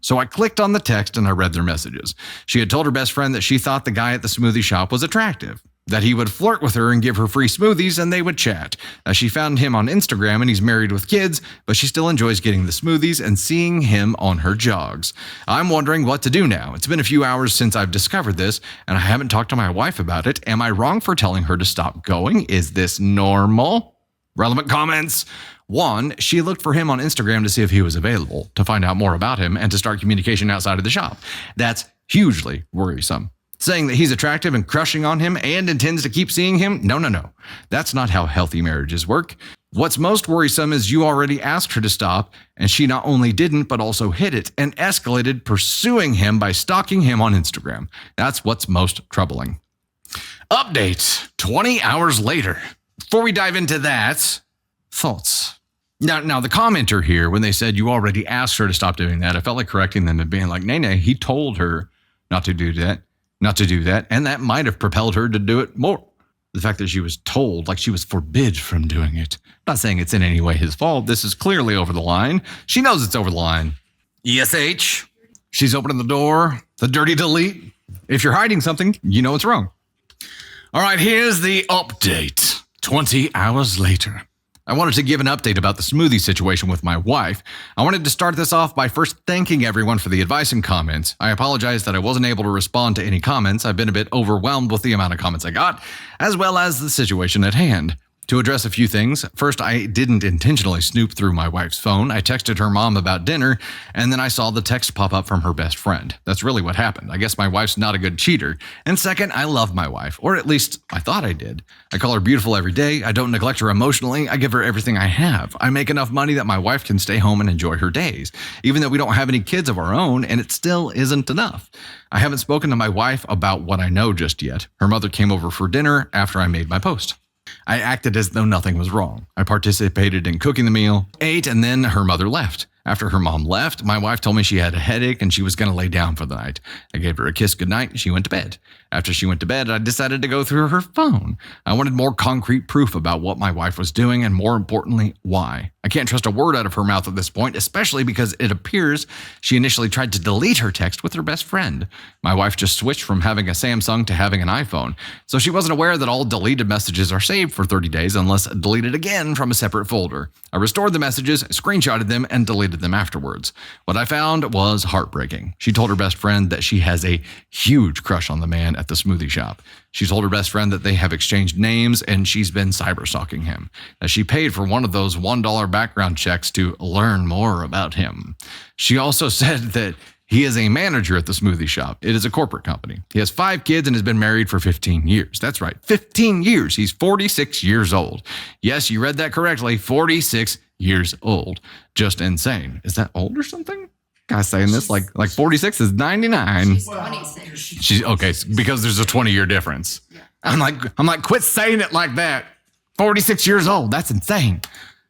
Speaker 1: So I clicked on the text and I read their messages. She had told her best friend that she thought the guy at the smoothie shop was attractive, that he would flirt with her and give her free smoothies and they would chat. She found him on Instagram and he's married with kids, but she still enjoys getting the smoothies and seeing him on her jogs. I'm wondering what to do now. It's been a few hours since I've discovered this and I haven't talked to my wife about it. Am I wrong for telling her to stop going? Is this normal? Relevant comments. 1, she looked for him on Instagram to see if he was available, to find out more about him and to start communication outside of the shop. That's hugely worrisome. Saying that he's attractive and crushing on him and intends to keep seeing him? No. That's not how healthy marriages work. What's most worrisome is you already asked her to stop, and she not only didn't, but also hid it and escalated, pursuing him by stalking him on Instagram. That's what's most troubling. Update 20 hours later. Before we dive into that, thoughts. Now, the commenter here, when they said you already asked her to stop doing that, I felt like correcting them and being like, nay, he told her not to do that, and that might have propelled her to do it more. The fact that she was told, like she was forbid from doing it. I'm not saying it's in any way his fault. This is clearly over the line. She knows it's over the line. ESH. She's opening the door. The dirty delete. If you're hiding something, you know it's wrong. All right, here's the update. 20 hours later. I wanted to give an update about the smoothie situation with my wife. I wanted to start this off by first thanking everyone for the advice and comments. I apologize that I wasn't able to respond to any comments. I've been a bit overwhelmed with the amount of comments I got, as well as the situation at hand. To address a few things, first, I didn't intentionally snoop through my wife's phone. I texted her mom about dinner, and then I saw the text pop up from her best friend. That's really what happened. I guess my wife's not a good cheater. And second, I love my wife, or at least I thought I did. I call her beautiful every day. I don't neglect her emotionally. I give her everything I have. I make enough money that my wife can stay home and enjoy her days, even though we don't have any kids of our own, and it still isn't enough. I haven't spoken to my wife about what I know just yet. Her mother came over for dinner after I made my post. I acted as though nothing was wrong. I participated in cooking the meal, ate, and then her mother left. After her mom left, my wife told me she had a headache and she was going to lay down for the night. I gave her a kiss goodnight and she went to bed. After she went to bed, I decided to go through her phone. I wanted more concrete proof about what my wife was doing and, more importantly, why. I can't trust a word out of her mouth at this point, especially because it appears she initially tried to delete her text with her best friend. My wife just switched from having a Samsung to having an iPhone, so she wasn't aware that all deleted messages are saved for 30 days unless deleted again from a separate folder. I restored the messages, screenshotted them, and deleted them afterwards. What I found was heartbreaking. She told her best friend that she has a huge crush on the man at the smoothie shop. She told her best friend that they have exchanged names and she's been cyberstalking him. As she paid for one of those $1 background checks to learn more about him. She also said that he is a manager at the smoothie shop. It is a corporate company. He has 5 kids and has been married for 15 years. That's right, 15 years. He's 46 years old. Yes, you read that correctly, 46 years old. Just insane. Is that old or something? Guy's saying this like 46 is 99.
Speaker 2: She's 26.
Speaker 1: She's okay because there's a 20-year difference. Yeah. I'm like, quit saying it like that. 46 years old. That's insane.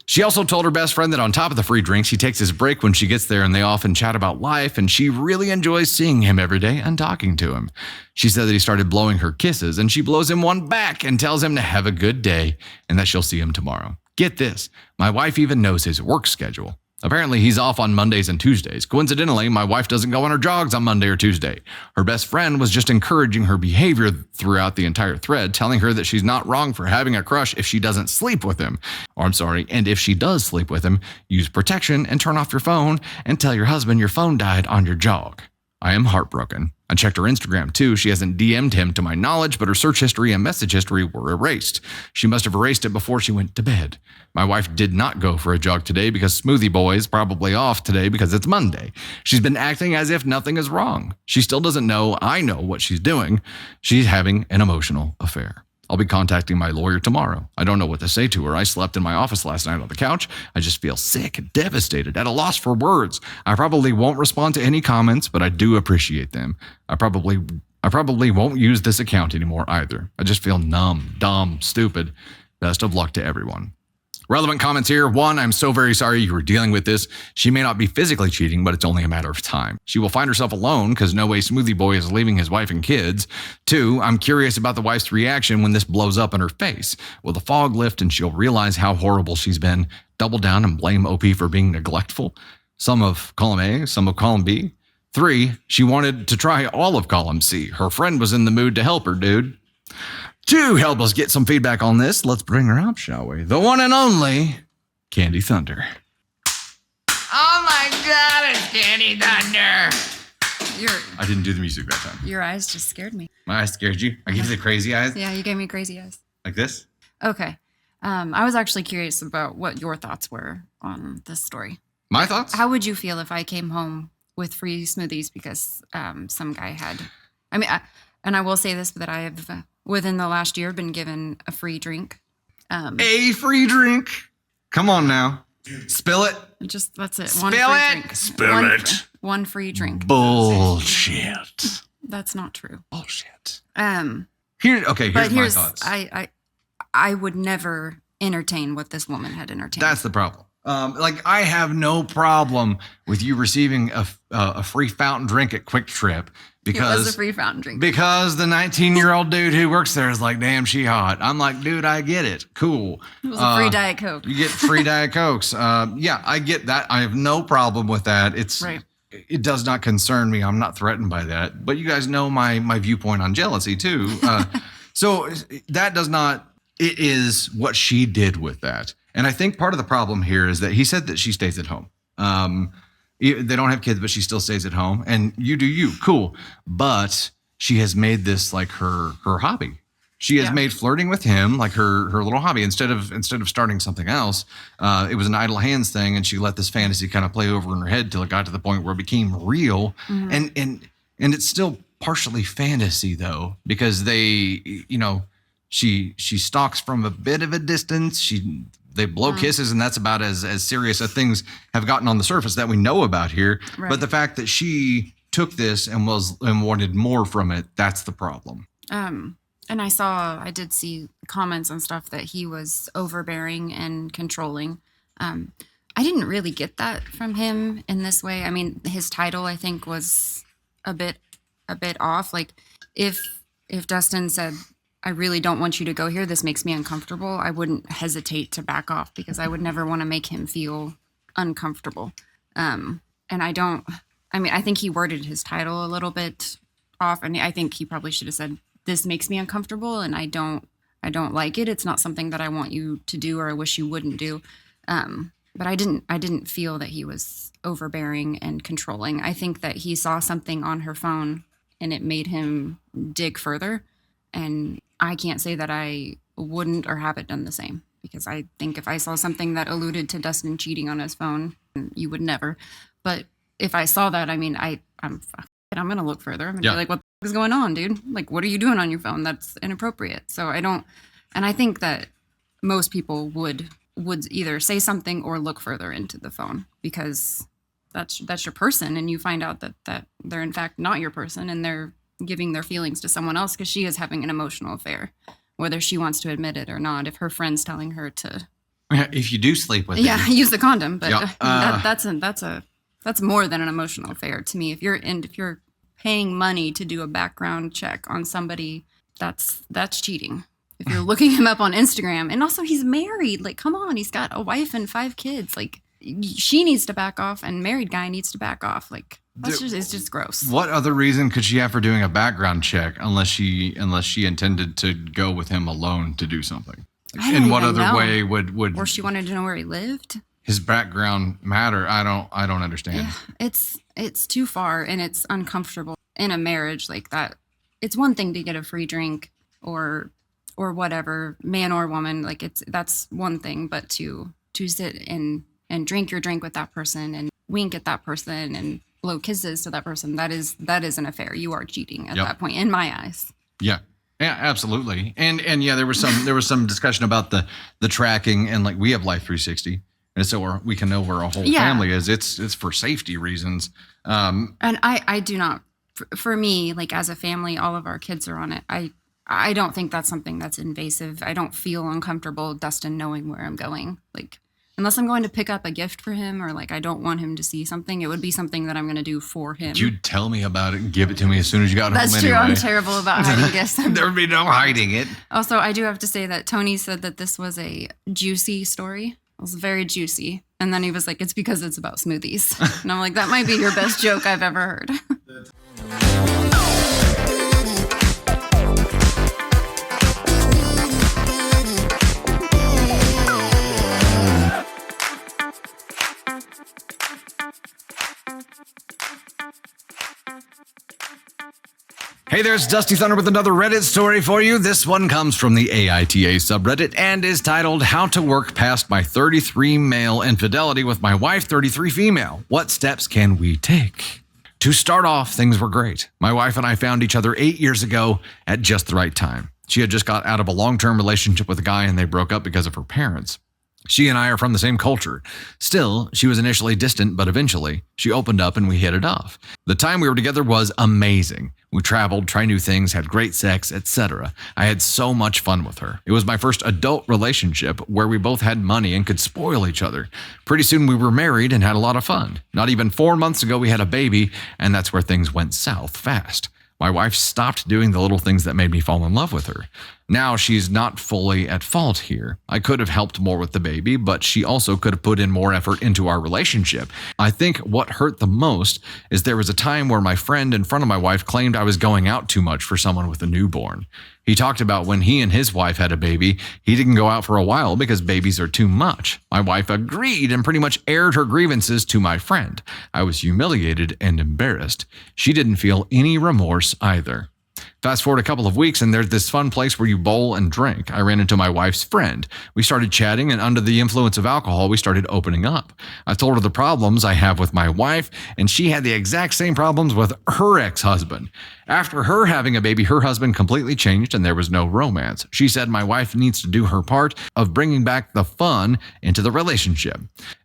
Speaker 1: She also told her best friend that on top of the free drinks, he takes his break when she gets there and they often chat about life, and she really enjoys seeing him every day and talking to him. She said that he started blowing her kisses and she blows him one back and tells him to have a good day and that she'll see him tomorrow. Get this, my wife even knows his work schedule. Apparently, he's off on Mondays and Tuesdays. Coincidentally, my wife doesn't go on her jogs on Monday or Tuesday. Her best friend was just encouraging her behavior throughout the entire thread, telling her that she's not wrong for having a crush if she doesn't sleep with him. And if she does sleep with him, use protection and turn off your phone and tell your husband your phone died on your jog. I am heartbroken. I checked her Instagram too. She hasn't DM'd him to my knowledge, but her search history and message history were erased. She must have erased it before she went to bed. My wife did not go for a jog today because Smoothie Boy is probably off today because it's Monday. She's been acting as if nothing is wrong. She still doesn't know I know what she's doing. She's having an emotional affair. I'll be contacting my lawyer tomorrow. I don't know what to say to her. I slept in my office last night on the couch. I just feel sick, devastated, at a loss for words. I probably won't respond to any comments, but I do appreciate them. I probably won't use this account anymore either. I just feel numb, dumb, stupid. Best of luck to everyone. Relevant comments here. 1, I'm so very sorry you were dealing with this. She may not be physically cheating, but it's only a matter of time. She will find herself alone because no way Smoothie Boy is leaving his wife and kids. 2, I'm curious about the wife's reaction when this blows up in her face. Will the fog lift and she'll realize how horrible she's been, double down and blame OP for being neglectful? some of column A, some of column B. 3, she wanted to try all of column C. Her friend was in the mood to help her, dude. To help us get some feedback on this, let's bring her up, shall we? The one and only Candy Thunder.
Speaker 3: Oh my God, it's Candy Thunder.
Speaker 1: I didn't do the music that time.
Speaker 2: Your eyes just scared me.
Speaker 1: My eyes scared you? I gave you the crazy eyes?
Speaker 2: Yeah, you gave me crazy eyes.
Speaker 1: Like this?
Speaker 2: Okay. I was actually curious about what your thoughts were on this story.
Speaker 1: My thoughts?
Speaker 2: How would you feel if I came home with free smoothies because some guy had... I mean, I will say this, that I have, within the last year, been given a free drink.
Speaker 1: A free drink? Come on now. Spill it.
Speaker 2: That's it.
Speaker 1: Spill
Speaker 2: free
Speaker 1: it.
Speaker 2: drink.
Speaker 1: Spill it.
Speaker 2: One free drink.
Speaker 1: Bullshit.
Speaker 2: That's not true.
Speaker 1: Bullshit.
Speaker 2: Here's
Speaker 1: my thoughts.
Speaker 2: I would never entertain what this woman had entertained.
Speaker 1: That's the problem. I have no problem with you receiving a free fountain drink at Quick Trip because
Speaker 2: it was a free fountain drink.
Speaker 1: Because the 19-year-old dude who works there is like, damn, she hot. I'm like, dude, I get it. Cool.
Speaker 2: It was a free Diet Coke.
Speaker 1: You get free Diet Cokes. Yeah, I get that. I have no problem with that. It does not concern me. I'm not threatened by that. But you guys know my viewpoint on jealousy too. So that does not. It is what she did with that. And I think part of the problem here is that he said that she stays at home. They don't have kids, but she still stays at home. And you do you. Cool. But she has made this like her hobby. She has made flirting with him like her little hobby. Instead of starting something else, it was an idle hands thing. And she let this fantasy kind of play over in her head till it got to the point where it became real. Mm-hmm. And it's still partially fantasy, though, because she stalks from a bit of a distance. They blow kisses, and that's about as serious as things have gotten on the surface that we know about here. Right. But the fact that she took this and wanted more from it, that's the problem.
Speaker 2: And I did see comments and stuff that he was overbearing and controlling. I didn't really get that from him in this way. I mean, his title, I think, was a bit off. Like if Dustin said, I really don't want you to go here, this makes me uncomfortable, I wouldn't hesitate to back off because I would never want to make him feel uncomfortable. And I think he worded his title a little bit off, and I think he probably should have said, this makes me uncomfortable and I don't like it. It's not something that I want you to do or I wish you wouldn't do. But I didn't feel that he was overbearing and controlling. I think that he saw something on her phone and it made him dig further. And I can't say that I wouldn't or haven't done the same, because I think if I saw something that alluded to Dustin cheating on his phone, you would never. But if I saw that, I mean, I'm going to look further. I'm going to be like, what the f- is going on, dude? Like, what are you doing on your phone? That's inappropriate. So I think that most people would either say something or look further into the phone, because that's your person, and you find out that they're in fact not your person, and they're giving their feelings to someone else because she is having an emotional affair, whether she wants to admit it or not. If her friend's telling her to,
Speaker 1: if you do sleep with him,
Speaker 2: use the condom, but that's more than an emotional affair to me. If you're paying money to do a background check on somebody, that's cheating. If you're looking him up on Instagram, and also he's married, like, come on, he's got a wife and 5 kids, like, she needs to back off, and married guy needs to back off. Like, it's just gross.
Speaker 1: What other reason could she have for doing a background check unless she intended to go with him alone to do something? In what other way would?
Speaker 2: Or she wanted to know where he lived.
Speaker 1: His background matter? I don't understand.
Speaker 2: Yeah, it's too far, and it's uncomfortable in a marriage like that. It's one thing to get a free drink or whatever, man or woman, like that's one thing, but to sit and drink your drink with that person and wink at that person and blow kisses to that person, that is an affair. You are cheating at that point, in my eyes.
Speaker 1: Yeah, absolutely. And yeah, there was some discussion about the tracking, and like, we have Life 360, and so we can know where our whole family is. It's for safety reasons.
Speaker 2: And I do not, for me, like, as a family, all of our kids are on it. I don't think that's something that's invasive. I don't feel uncomfortable Dustin knowing where I'm going. Like, unless I'm going to pick up a gift for him, or like I don't want him to see something, it would be something that I'm going to do for him.
Speaker 1: You'd tell me about it and give it to me as soon as you got home.
Speaker 2: That's true. I'm terrible about hiding gifts.
Speaker 1: There would be no hiding it.
Speaker 2: Also, I do have to say that Tony said that this was a juicy story. It was very juicy. And then he was like, it's because it's about smoothies. And I'm like, that might be your best joke I've ever heard.
Speaker 1: Hey there, it's Dusty Thunder with another Reddit story for you. This one comes from the AITA subreddit and is titled, How to Work Past My 33 Male Infidelity with My Wife 33 Female. What steps can we take? To start off, things were great. My wife and I found each other 8 years ago at just the right time. She had just got out of a long-term relationship with a guy and they broke up because of her parents. She and I are from the same culture. Still, she was initially distant, but eventually, she opened up and we hit it off. The time we were together was amazing. We traveled, tried new things, had great sex, etc. I had so much fun with her. It was my first adult relationship where we both had money and could spoil each other. Pretty soon we were married and had a lot of fun. Not even 4 months ago we had a baby, and that's where things went south fast. My wife stopped doing the little things that made me fall in love with her. Now she's not fully at fault here. I could have helped more with the baby, but she also could have put in more effort into our relationship. I think what hurt the most is there was a time where my friend in front of my wife claimed I was going out too much for someone with a newborn. He talked about when he and his wife had a baby, he didn't go out for a while because babies are too much. My wife agreed and pretty much aired her grievances to my friend. I was humiliated and embarrassed. She didn't feel any remorse either. Fast forward a couple of weeks and there's this fun place where you bowl and drink. I ran into my wife's friend. We started chatting and under the influence of alcohol, we started opening up. I told her the problems I have with my wife and she had the exact same problems with her ex-husband. After her having a baby, her husband completely changed and there was no romance. She said my wife needs to do her part of bringing back the fun into the relationship.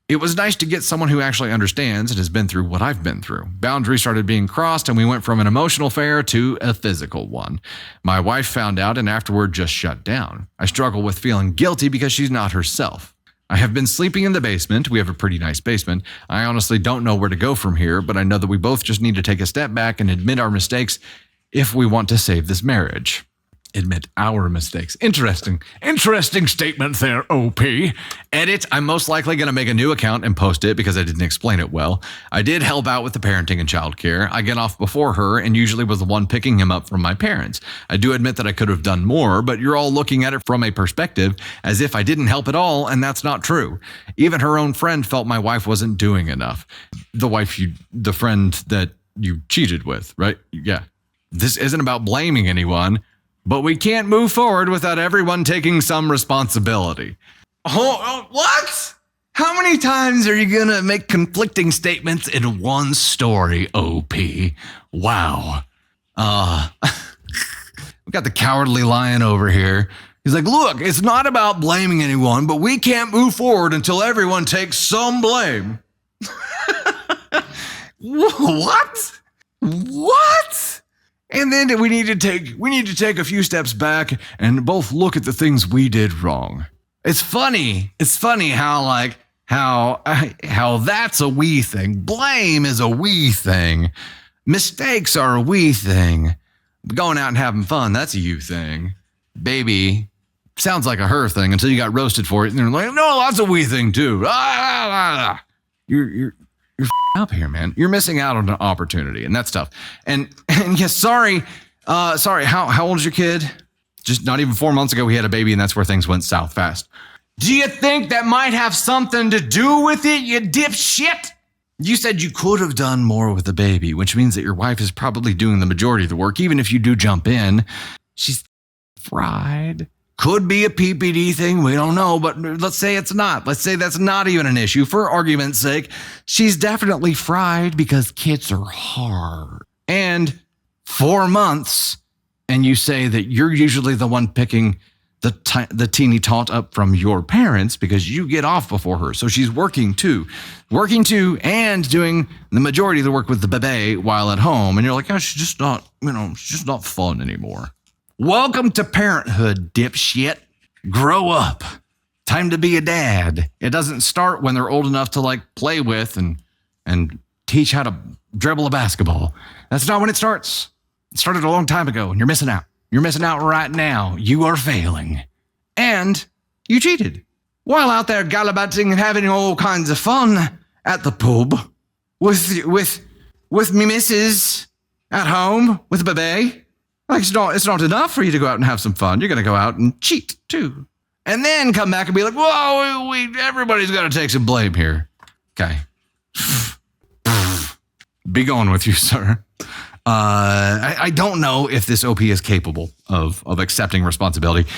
Speaker 1: It was nice to get someone who actually understands and has been through what I've been through. Boundaries started being crossed and we went from an emotional affair to a physical one. My wife found out and afterward just shut down. I struggle with feeling guilty because she's not herself. I have been sleeping in the basement. We have a pretty nice basement. I honestly don't know where to go from here, but I know that we both just need to take a step back and admit our mistakes if we want to save this marriage. Admit our mistakes. Interesting statement there, OP. Edit, I'm most likely going to make a new account and post it because I didn't explain it well. I did help out with the parenting and childcare. I get off before her and usually was the one picking him up from my parents. I do admit that I could have done more, but you're all looking at it from a perspective as if I didn't help at all, and that's not true. Even her own friend felt my wife wasn't doing enough. The friend that you cheated with, right? Yeah. This isn't about blaming anyone. But we can't move forward without everyone taking some responsibility. What? How many times are you going to make conflicting statements in one story, OP? Wow. We got the cowardly lion over here. He's like, look, it's not about blaming anyone, but we can't move forward until everyone takes some blame. What? What? And then we need to take a few steps back and both look at the things we did wrong. It's funny how that's a we thing. Blame is a we thing. Mistakes are a we thing. Going out and having fun, that's a you thing. Baby sounds like a her thing until you got roasted for it. And they're like, no, that's a we thing too. You're up here, man. You're missing out on an opportunity, and that's tough. And yes, sorry. How old is your kid? Just not even 4 months ago, we had a baby, and that's where things went south fast. Do you think that might have something to do with it, you dipshit? You said you could have done more with the baby, which means that your wife is probably doing the majority of the work, even if you do jump in. She's fried. Could be a PPD thing, we don't know, but let's say it's not. Let's say that's not even an issue. For argument's sake, she's definitely fried because kids are hard. And 4 months, and you say that you're usually the one picking the teeny tot up from your parents because you get off before her. So she's working too, and doing the majority of the work with the baby while at home. And you're like, oh, she's just not fun anymore. Welcome to parenthood, dipshit. Grow up. Time to be a dad. It doesn't start when they're old enough to play with and teach how to dribble a basketball. That's not when it starts. It started a long time ago and you're missing out. You're missing out right now. You are failing. And you cheated. while out there gallivanting and having all kinds of fun at the pub with me missus at home with a baby. Like, it's not enough for you to go out and have some fun. You're going to go out and cheat, too. And then come back and be like, whoa, everybody's got to take some blame here. Okay. Be going with you, sir. I don't know if this OP is capable of accepting responsibility.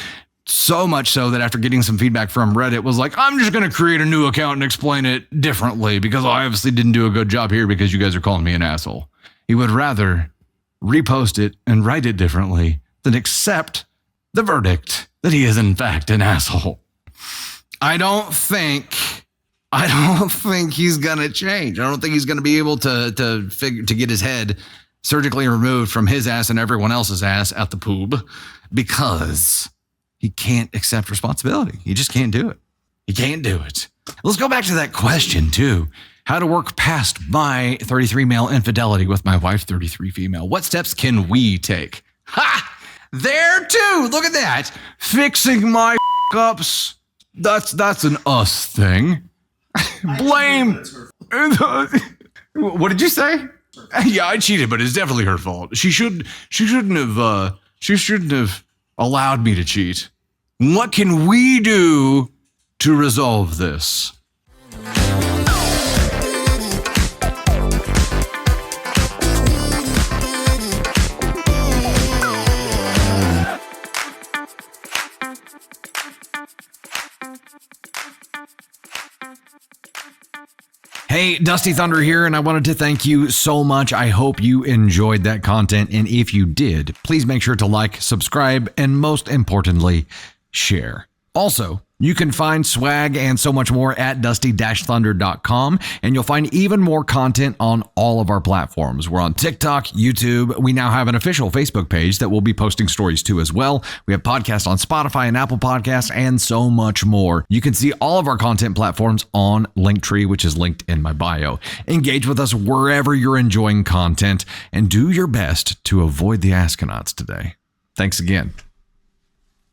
Speaker 1: So much so that after getting some feedback from Reddit was like, I'm just going to create a new account and explain it differently because I obviously didn't do a good job here because you guys are calling me an asshole. He would rather repost it and write it differently than accept the verdict that he is in fact an asshole. I don't think he's going to change. I don't think he's going to be able to get his head surgically removed from his ass and everyone else's ass at the poob because he can't accept responsibility. He just can't do it. He can't do it. Let's go back to that question too. How to work past my 33 male infidelity with my wife, 33 female. What steps can we take? Ha! There too. Look at that. Fixing my ups. That's an us thing. Blame. What did you say? Yeah, I cheated, but it's definitely her fault. She shouldn't have allowed me to cheat. What can we do to resolve this? Hey, Dusty Thunder here, and I wanted to thank you so much. I hope you enjoyed that content, and if you did, please make sure to like, subscribe, and most importantly, share. Also, you can find swag and so much more at dusty-thunder.com, and you'll find even more content on all of our platforms. We're on TikTok, YouTube. We now have an official Facebook page that we'll be posting stories to as well. We have podcasts on Spotify and Apple Podcasts, and so much more. You can see all of our content platforms on Linktree, which is linked in my bio. Engage with us wherever you're enjoying content, and do your best to avoid the Askonauts today. Thanks again.